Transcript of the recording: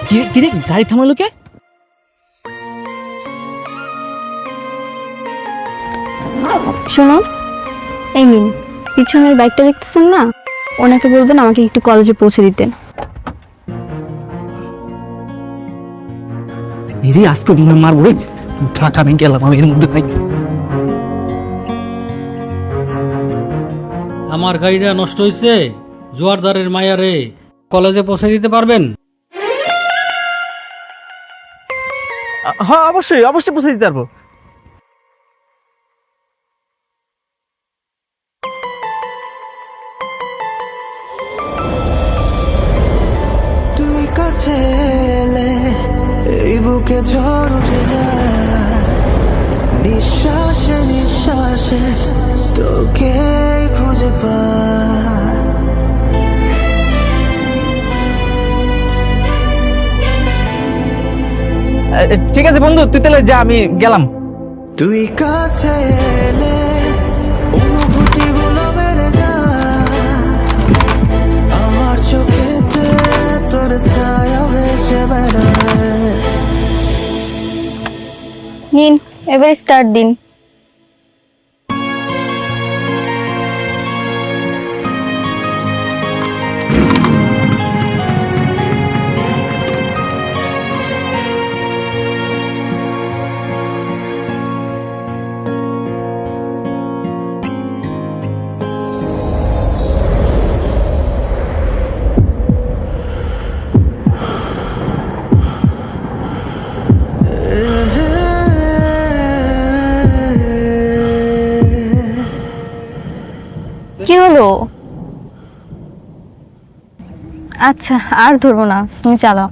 কি রে গাড়ি থামালো কে? শোনো, এই নিন পিছনের বাইকটা দেখতেছেন না, ওনাকে বলবেন আমাকে একটু কলেজে পৌঁছে দিতে। এরে আজকে মনে হয় মারবো রে। থাক আমি গেলাম, আমি এর মধ্যে নাই। আমার গাড়িটা নষ্ট হয়েছে, জোয়ারদারের মায়ারে কলেজে পৌঁছে দিতে পারবেন? হ্যাঁ অবশ্যই অবশ্যই পৌঁছে দিতে পারবো। তুই কাছে এলে এই বুকে ঝড় উঠে যায়, নিঃশ্বাসে নিঃশ্বাসে তোকে খুঁজে পাই। ঠিক আছে বন্ধু, তুই তাহলে যা, আমি গেলাম। তুই কাছে এলে অনুভূতি গুলো বেড়ে যায়, আমার চোখেতে তোর ছায়া ভেসে বেড়ায়। নিন এবার স্টার্ট দিন। কি হলো? আচ্ছা আর ধরবো না, তুমি চালাও।